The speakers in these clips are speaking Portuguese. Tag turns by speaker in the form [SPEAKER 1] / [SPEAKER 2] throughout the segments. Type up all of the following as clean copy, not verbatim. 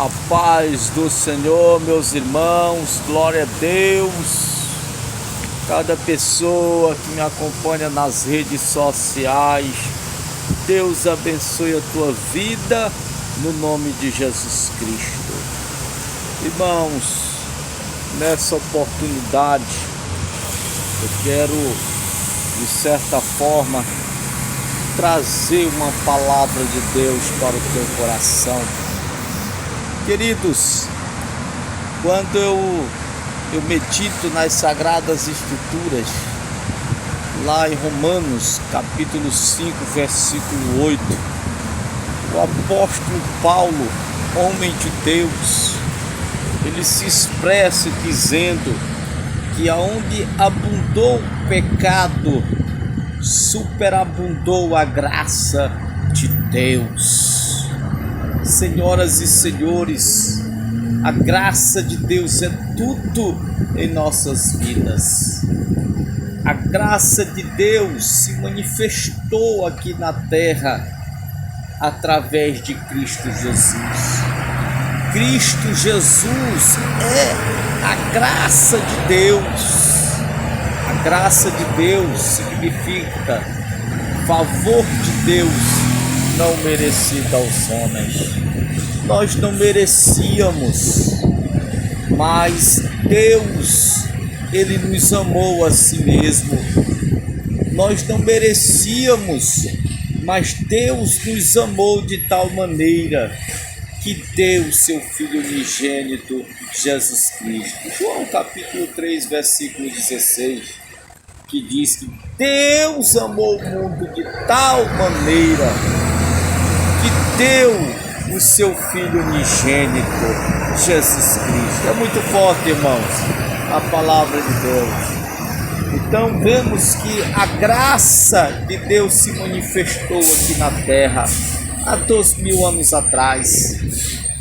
[SPEAKER 1] A paz do Senhor, meus irmãos, glória a Deus. Cada pessoa que me acompanha nas redes sociais, Deus abençoe a tua vida no nome de Jesus Cristo. Irmãos, nessa oportunidade eu quero, de certa forma, trazer uma palavra de Deus para o teu coração. Queridos, quando eu medito nas Sagradas Escrituras, lá em Romanos, capítulo 5, versículo 8, o apóstolo Paulo, homem de Deus, ele se expressa dizendo que aonde abundou o pecado, superabundou a graça de Deus. Senhoras e senhores, a graça de Deus é tudo em nossas vidas. A graça de Deus se manifestou aqui na terra através de Cristo Jesus. Cristo Jesus é a graça de Deus. A graça de Deus significa favor de Deus não merecido aos homens. Nós não merecíamos, mas Deus, Ele nos amou a si mesmo. Nós não merecíamos, mas Deus nos amou de tal maneira que deu seu Filho unigênito, Jesus Cristo. João capítulo 3, versículo 16, que diz que Deus amou o mundo de tal maneira que deu o seu Filho unigênito, Jesus Cristo. É muito forte, irmãos, a palavra de Deus. Então vemos que a graça de Deus se manifestou aqui na terra há 2000 anos atrás.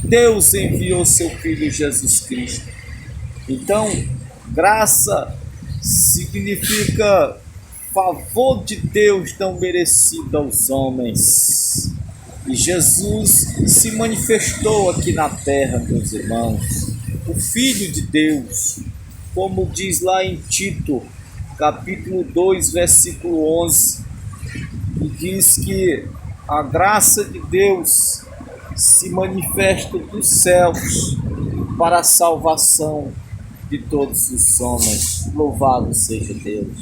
[SPEAKER 1] Deus enviou seu Filho Jesus Cristo. Então, graça significa favor de Deus não merecido aos homens. E Jesus se manifestou aqui na terra, meus irmãos, o Filho de Deus, como diz lá em Tito, capítulo 2, versículo 11, e diz que a graça de Deus se manifesta dos céus para a salvação de todos os homens. Louvado seja Deus.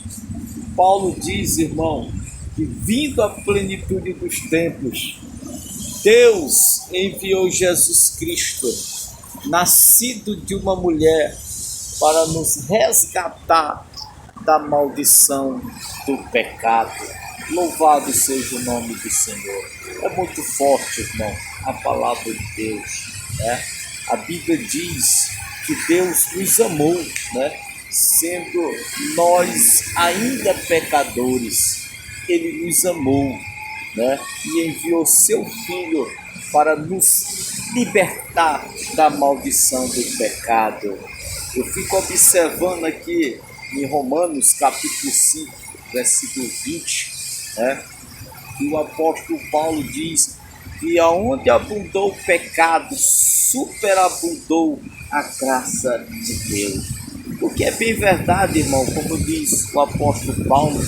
[SPEAKER 1] Paulo diz, irmão, que vindo a plenitude dos tempos, Deus enviou Jesus Cristo, nascido de uma mulher, para nos resgatar da maldição do pecado. Louvado seja o nome do Senhor. É muito forte, irmão, a palavra de Deus, né? A Bíblia diz que Deus nos amou, né? Sendo nós ainda pecadores, Ele nos amou, né? E enviou seu Filho para nos libertar da maldição do pecado. Eu fico observando aqui em Romanos capítulo 5, versículo 20, né? E o apóstolo Paulo diz que aonde abundou o pecado, superabundou a graça de Deus. O que é bem verdade, irmão, como diz o apóstolo Paulo,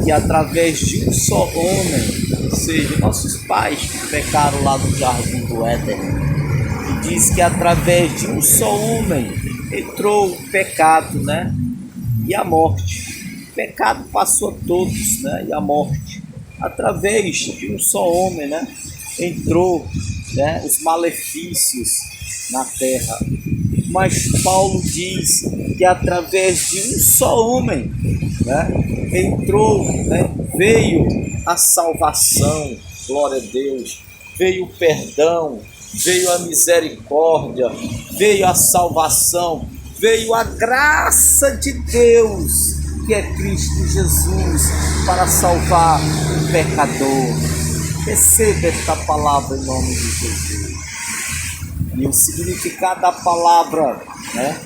[SPEAKER 1] que através de um só homem, ou seja, nossos pais que pecaram lá no jardim do Éden, e diz que através de um só homem entrou o pecado, né? E a morte. O pecado passou a todos, né? E a morte. Através de um só homem, né? Entrou, né? Os malefícios na terra. Mas Paulo diz que através de um só homem, né? Entrou, né? Veio a salvação, glória a Deus, veio o perdão, veio a misericórdia, veio a salvação, veio a graça de Deus, que é Cristo Jesus, para salvar o pecador. Receba esta palavra em nome de Jesus. E o significado da palavra, né?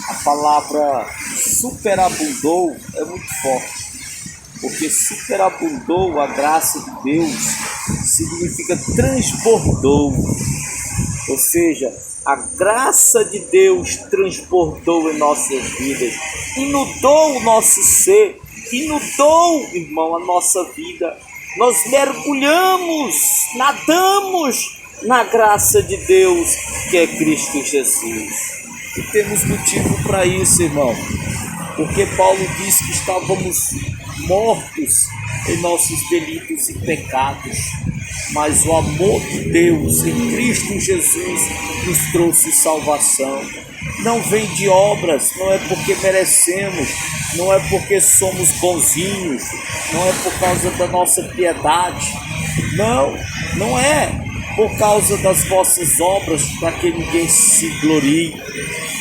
[SPEAKER 1] A palavra superabundou é muito forte, porque superabundou a graça de Deus significa transbordou, ou seja, A graça de Deus transbordou em nossas vidas, inundou o nosso ser, inundou, irmão, a nossa vida. Nós mergulhamos, nadamos na graça de Deus, que é Cristo Jesus. E temos motivo para isso, irmão, porque Paulo diz que estávamos mortos em nossos delitos e pecados, mas o amor de Deus em Cristo Jesus nos trouxe salvação. Não vem de obras, não é porque merecemos, não é porque somos bonzinhos, não é por causa da nossa piedade, não é por causa das vossas obras, para que ninguém se glorie,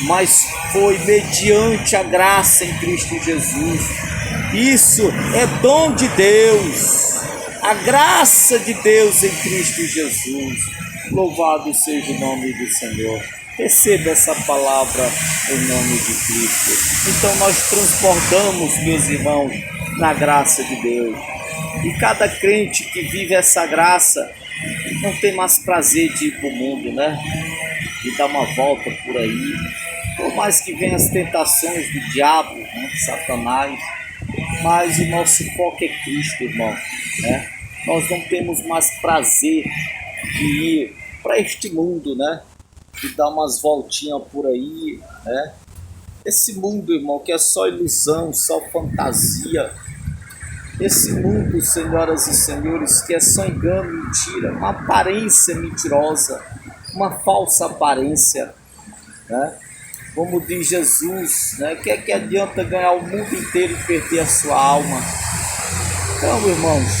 [SPEAKER 1] mas foi mediante a graça em Cristo Jesus. Isso é dom de Deus, a graça de Deus em Cristo Jesus. Louvado seja o nome do Senhor. Receba essa palavra em nome de Cristo. Então nós transbordamos, meus irmãos, na graça de Deus. E cada crente que vive essa graça não tem mais prazer de ir para o mundo, né? De dar uma volta por aí. Por mais que venham as tentações do diabo, né? Satanás, mas o nosso foco é Cristo, irmão, né? Nós não temos mais prazer de ir para este mundo, né? De dar umas voltinhas por aí, né? Esse mundo, irmão, que é só ilusão, só fantasia. Esse mundo, senhoras e senhores, que é só engano, mentira, uma aparência mentirosa, uma falsa aparência, né? Como diz Jesus, né? Que adianta ganhar o mundo inteiro e perder a sua alma? Então, irmãos,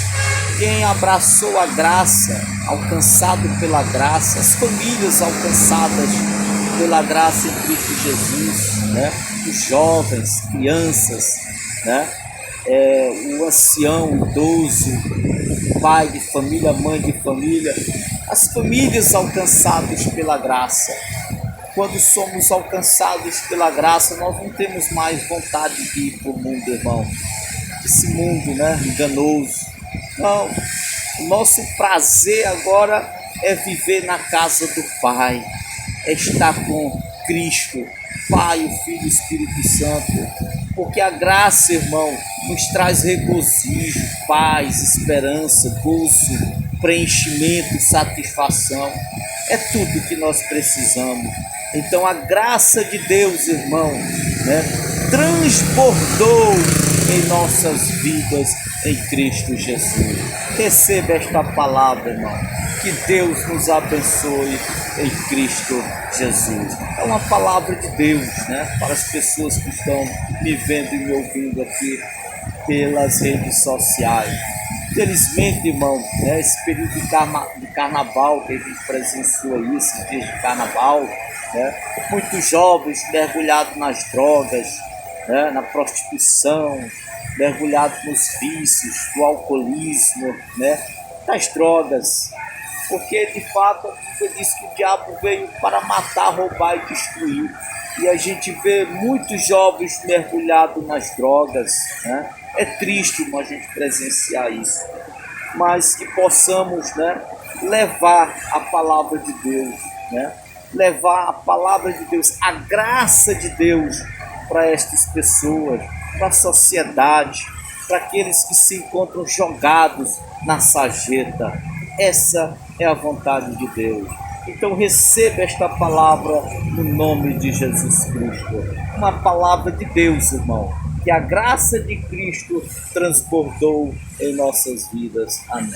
[SPEAKER 1] quem abraçou a graça, alcançado pela graça, as famílias alcançadas pela graça em Cristo Jesus, né? Os jovens, crianças, né? O ancião, o idoso, o pai de família, a mãe de família, as famílias alcançadas pela graça. Quando somos alcançados pela graça, nós não temos mais vontade de ir para o mundo, irmão. Esse mundo, né, enganoso. Não, o nosso prazer agora é viver na casa do Pai, é estar com Cristo, Pai, o Filho e o Espírito Santo. Porque a graça, irmão, nos traz regozijo, paz, esperança, gozo, preenchimento, satisfação. É tudo que nós precisamos. Então a graça de Deus, irmão, né, transbordou em nossas vidas em Cristo Jesus. Receba esta palavra, irmão. Que Deus nos abençoe em Cristo Jesus. É uma palavra de Deus, né, para as pessoas que estão me vendo e me ouvindo aqui pelas redes sociais. Felizmente, irmão, né, esse período de carnaval que a gente presenciou aí, esses dias de carnaval, né, muitos jovens mergulhados nas drogas, né, na prostituição, mergulhados nos vícios, do alcoolismo, né, das drogas. Porque, de fato, eu disse que o diabo veio para matar, roubar e destruir. E a gente vê muitos jovens mergulhados nas drogas, né? É triste, irmão, a gente presenciar isso. Mas que possamos, né, levar a palavra de Deus, né? Levar a palavra de Deus, a graça de Deus para estas pessoas, para a sociedade, para aqueles que se encontram jogados na sarjeta. Essa é a vontade de Deus. Então receba esta palavra no nome de Jesus Cristo. Uma palavra de Deus, irmão. Que a graça de Cristo transbordou em nossas vidas. Amém.